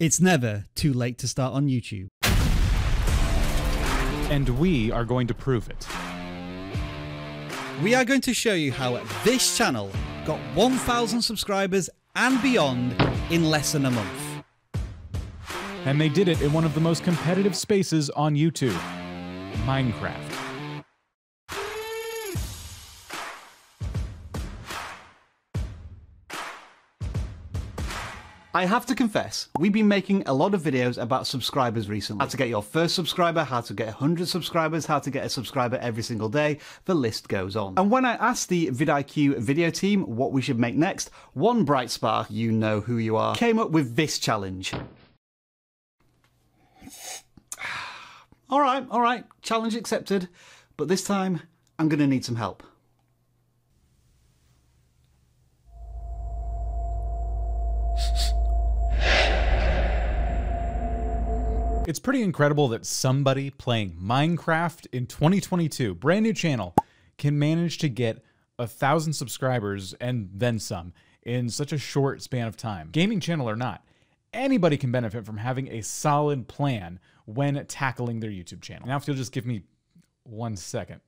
It's never too late to start on YouTube. And we are going to prove it. We are going to show you how this channel got 1,000 subscribers and beyond in less than a month. And they did it in one of the most competitive spaces on YouTube, Minecraft. I have to confess, we've been making a lot of videos about subscribers recently. How to get your first subscriber, how to get 100 subscribers, how to get a subscriber every single day, the list goes on. And when I asked the vidIQ video team what we should make next, one bright spark, you know who you are, came up with this challenge. Alright, challenge accepted, but this time I'm gonna need some help. It's pretty incredible that somebody playing Minecraft in 2022, brand new channel, can manage to get 1,000 subscribers and then some in such a short span of time. Gaming channel or not, anybody can benefit from having a solid plan when tackling their YouTube channel. Now, if you'll just give me 1 second.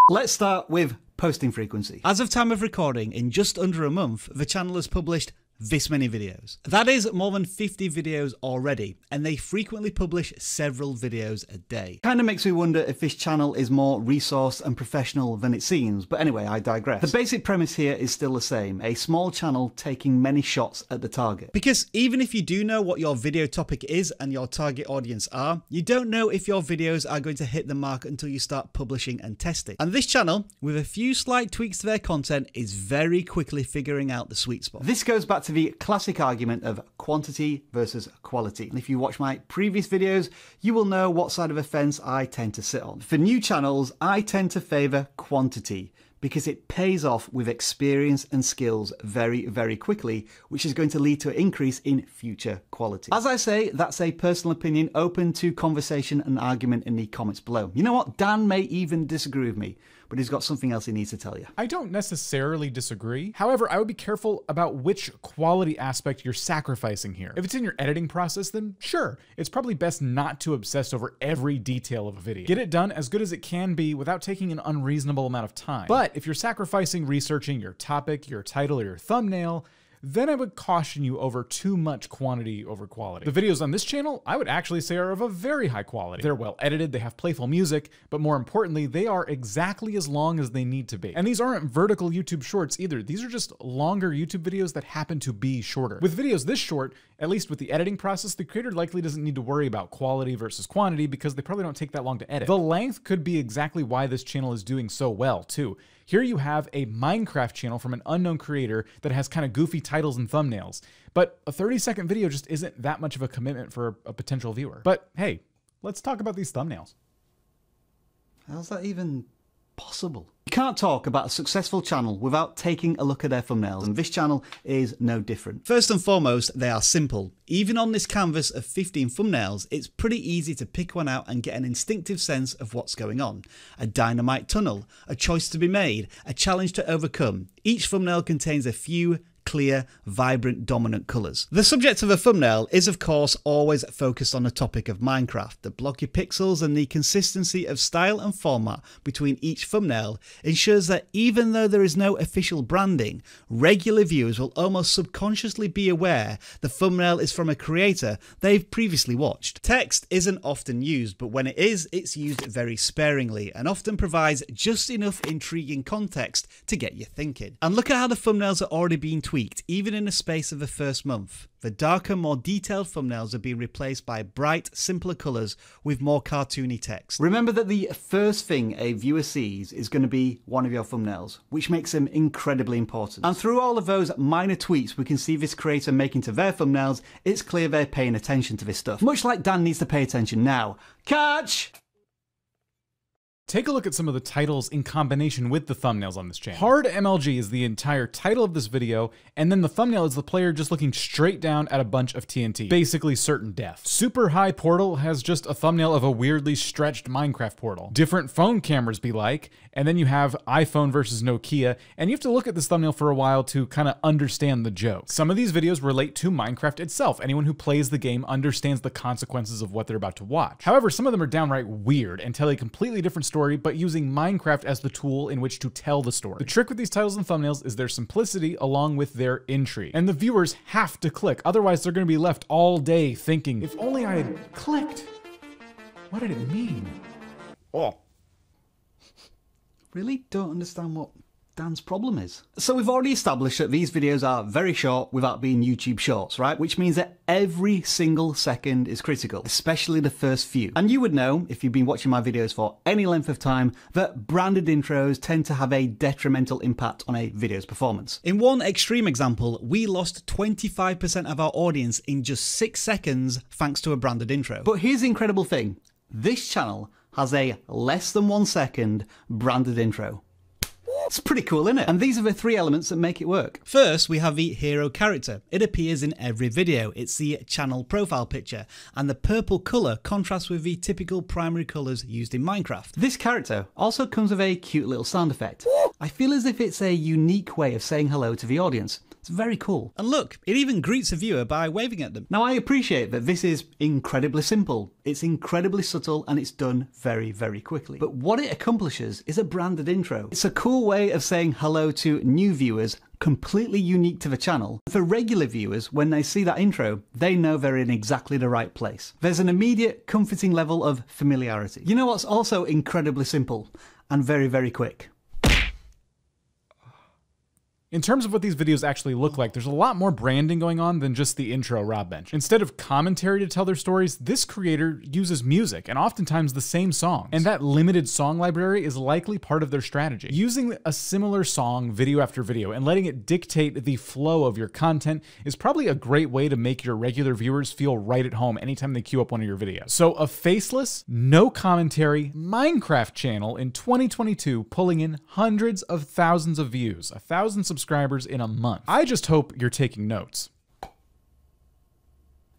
Let's start with posting frequency. As of time of recording, in just under a month, the channel has published this many videos. That is more than 50 videos already, and they frequently publish several videos a day. Kinda makes me wonder if this channel is more resourced and professional than it seems, but anyway, I digress. The basic premise here is still the same, a small channel taking many shots at the target. Because even if you do know what your video topic is and your target audience are, you don't know if your videos are going to hit the mark until you start publishing and testing. And this channel, with a few slight tweaks to their content, is very quickly figuring out the sweet spot. This goes back to the classic argument of quantity versus quality. And if you watch my previous videos, you will know what side of the fence I tend to sit on. For new channels, I tend to favor quantity because it pays off with experience and skills very, very quickly, which is going to lead to an increase in future quality. As I say, that's a personal opinion open to conversation and argument in the comments below. You know what? Dan may even disagree with me, but he's got something else he needs to tell you. I don't necessarily disagree. However, I would be careful about which quality aspect you're sacrificing here. If it's in your editing process, then sure, it's probably best not to obsess over every detail of a video. Get it done as good as it can be without taking an unreasonable amount of time. But if you're sacrificing researching your topic, your title, or your thumbnail, then I would caution you over too much quantity over quality. The videos on this channel, I would actually say, are of a very high quality. They're well edited, they have playful music, but more importantly, they are exactly as long as they need to be. And these aren't vertical YouTube shorts either. These are just longer YouTube videos that happen to be shorter. With videos this short, at least with the editing process, the creator likely doesn't need to worry about quality versus quantity because they probably don't take that long to edit. The length could be exactly why this channel is doing so well too. Here you have a Minecraft channel from an unknown creator that has kind of goofy titles and thumbnails, but a 30-second video just isn't that much of a commitment for a potential viewer. But hey, let's talk about these thumbnails. How's that even possible? You can't talk about a successful channel without taking a look at their thumbnails, and this channel is no different. First and foremost, they are simple. Even on this canvas of 15 thumbnails, it's pretty easy to pick one out and get an instinctive sense of what's going on. A dynamite tunnel, a choice to be made, a challenge to overcome. Each thumbnail contains a few clear, vibrant, dominant colours. The subject of a thumbnail is of course always focused on the topic of Minecraft. The blocky pixels and the consistency of style and format between each thumbnail ensures that even though there is no official branding, regular viewers will almost subconsciously be aware the thumbnail is from a creator they've previously watched. Text isn't often used, but when it is, it's used very sparingly and often provides just enough intriguing context to get you thinking. And look at how the thumbnails are already being tweaked, even in the space of the first month. The darker, more detailed thumbnails are being replaced by bright, simpler colours with more cartoony text. Remember that the first thing a viewer sees is going to be one of your thumbnails, which makes them incredibly important. And through all of those minor tweaks we can see this creator making to their thumbnails, it's clear they're paying attention to this stuff. Much like Dan needs to pay attention now. Catch! Take a look at some of the titles in combination with the thumbnails on this channel. Hard MLG is the entire title of this video, and then the thumbnail is the player just looking straight down at a bunch of TNT, basically certain death. Super High Portal has just a thumbnail of a weirdly stretched Minecraft portal. Different phone cameras be like, and then you have iPhone versus Nokia, and you have to look at this thumbnail for a while to kind of understand the joke. Some of these videos relate to Minecraft itself. Anyone who plays the game understands the consequences of what they're about to watch. However, some of them are downright weird and tell a completely different story, but using Minecraft as the tool in which to tell the story. The trick with these titles and thumbnails is their simplicity along with their intrigue. And the viewers have to click, otherwise they're going to be left all day thinking, if only I had clicked, what did it mean? Oh. Really don't understand what Dan's problem is. So we've already established that these videos are very short without being YouTube shorts, right? Which means that every single second is critical, especially the first few. And you would know, if you've been watching my videos for any length of time, that branded intros tend to have a detrimental impact on a video's performance. In one extreme example, we lost 25% of our audience in just 6 seconds thanks to a branded intro. But here's the incredible thing. This channel has a less than 1 second branded intro. It's pretty cool, isn't it? And these are the 3 elements that make it work. First, we have the hero character. It appears in every video. It's the channel profile picture, and the purple colour contrasts with the typical primary colours used in Minecraft. This character also comes with a cute little sound effect. I feel as if it's a unique way of saying hello to the audience. It's very cool. And look, it even greets a viewer by waving at them. Now, I appreciate that this is incredibly simple. It's incredibly subtle and it's done very, very quickly. But what it accomplishes is a branded intro. It's a cool way of saying hello to new viewers, completely unique to the channel. For regular viewers, when they see that intro, they know they're in exactly the right place. There's an immediate, comforting level of familiarity. You know what's also incredibly simple and very, very quick? In terms of what these videos actually look like, there's a lot more branding going on than just the intro Rob mentioned. Instead of commentary to tell their stories, this creator uses music, and oftentimes the same songs. And that limited song library is likely part of their strategy. Using a similar song video after video and letting it dictate the flow of your content is probably a great way to make your regular viewers feel right at home anytime they queue up one of your videos. So a faceless, no commentary Minecraft channel in 2022 pulling in hundreds of thousands of views, 1,000 subscribers in a month. I just hope you're taking notes.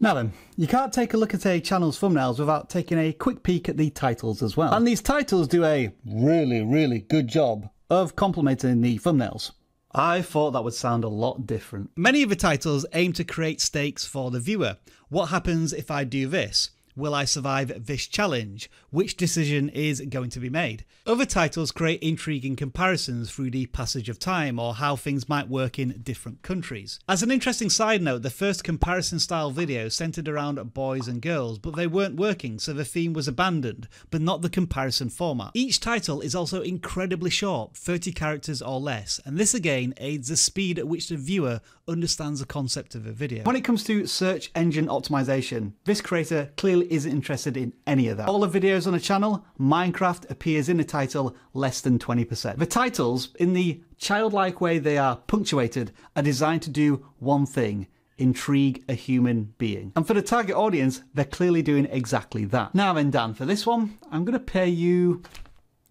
Now then, you can't take a look at a channel's thumbnails without taking a quick peek at the titles as well. And these titles do a really, really good job of complementing the thumbnails. I thought that would sound a lot different. Many of the titles aim to create stakes for the viewer. What happens if I do this? Will I survive this challenge? Which decision is going to be made? Other titles create intriguing comparisons through the passage of time or how things might work in different countries. As an interesting side note, the first comparison style video centered around boys and girls, but they weren't working, so the theme was abandoned, but not the comparison format. Each title is also incredibly short, 30 characters or less, and this again aids the speed at which the viewer understands the concept of a video. When it comes to search engine optimization, this creator clearly isn't interested in any of that. All the videos on a channel, Minecraft appears in the title less than 20%. The titles, in the childlike way they are punctuated, are designed to do one thing: intrigue a human being. And for the target audience, they're clearly doing exactly that. Now then, Dan, for this one, I'm going to pay you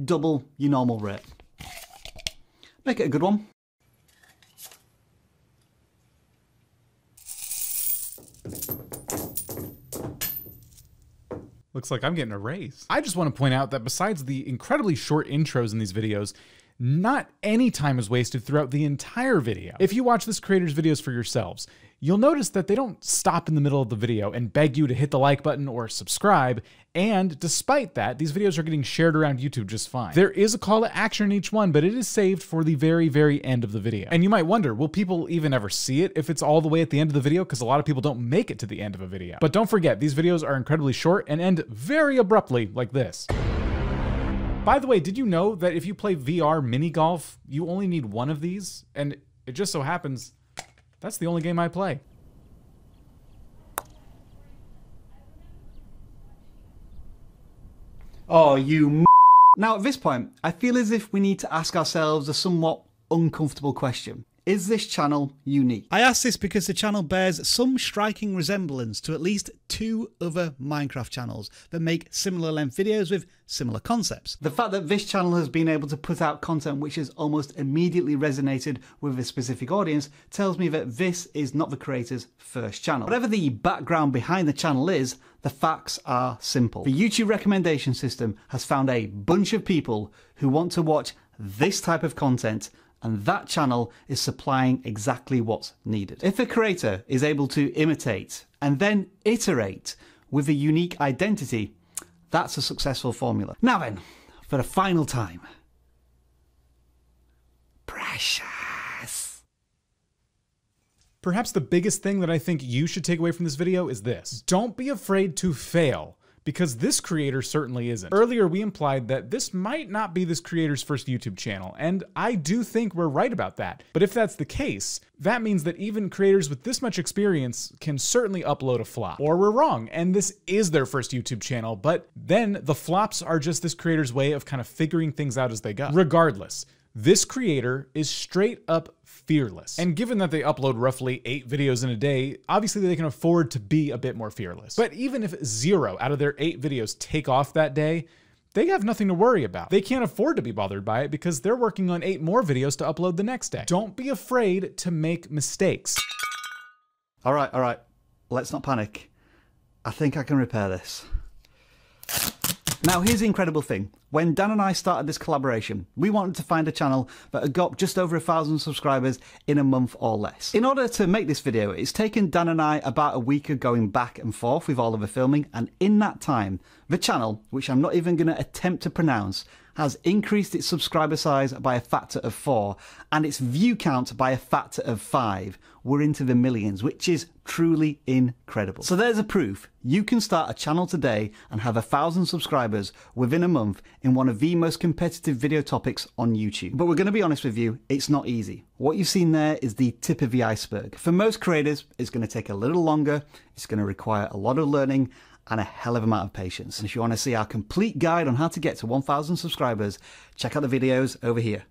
double your normal rate. Make it a good one. Looks like I'm getting a raise. I just want to point out that besides the incredibly short intros in these videos, not any time is wasted throughout the entire video. If you watch this creator's videos for yourselves, you'll notice that they don't stop in the middle of the video and beg you to hit the like button or subscribe, and despite that, these videos are getting shared around YouTube just fine. There is a call to action in each one, but it is saved for the very, very end of the video. And you might wonder, will people even ever see it if it's all the way at the end of the video? Because a lot of people don't make it to the end of a video. But don't forget, these videos are incredibly short and end very abruptly like this. By the way, did you know that if you play VR mini golf, you only need one of these? And it just so happens that's the only game I play. Oh, you Now at this point, I feel as if we need to ask ourselves a somewhat uncomfortable question. Is this channel unique? I ask this because the channel bears some striking resemblance to at least 2 other Minecraft channels that make similar length videos with similar concepts. The fact that this channel has been able to put out content which has almost immediately resonated with a specific audience tells me that this is not the creator's first channel. Whatever the background behind the channel is, the facts are simple. The YouTube recommendation system has found a bunch of people who want to watch this type of content, and that channel is supplying exactly what's needed. If a creator is able to imitate and then iterate with a unique identity, that's a successful formula. Now then, for the final time. Precious. Perhaps the biggest thing that I think you should take away from this video is this. Don't be afraid to fail, because this creator certainly isn't. Earlier, we implied that this might not be this creator's first YouTube channel, and I do think we're right about that. But if that's the case, that means that even creators with this much experience can certainly upload a flop. Or we're wrong, and this is their first YouTube channel, but then the flops are just this creator's way of kind of figuring things out as they go. Regardless, this creator is straight up fearless. And given that they upload roughly 8 videos in a day, obviously they can afford to be a bit more fearless. But even if 0 out of their 8 videos take off that day, they have nothing to worry about. They can't afford to be bothered by it because they're working on 8 more videos to upload the next day. Don't be afraid to make mistakes. All right. Let's not panic. I think I can repair this. Now, here's the incredible thing. When Dan and I started this collaboration, we wanted to find a channel that had got just over 1,000 subscribers in a month or less. In order to make this video, it's taken Dan and I about a week of going back and forth with all of the filming, and in that time, the channel, which I'm not even going to attempt to pronounce, has increased its subscriber size by a factor of 4 and its view count by a factor of 5. We're into the millions, which is truly incredible. So there's a proof. You can start a channel today and have 1,000 subscribers within a month in one of the most competitive video topics on YouTube. But we're going to be honest with you, it's not easy. What you've seen there is the tip of the iceberg. For most creators, it's going to take a little longer. It's going to require a lot of learning and a hell of a amount of patience. And if you want to see our complete guide on how to get to 1,000 subscribers, check out the videos over here.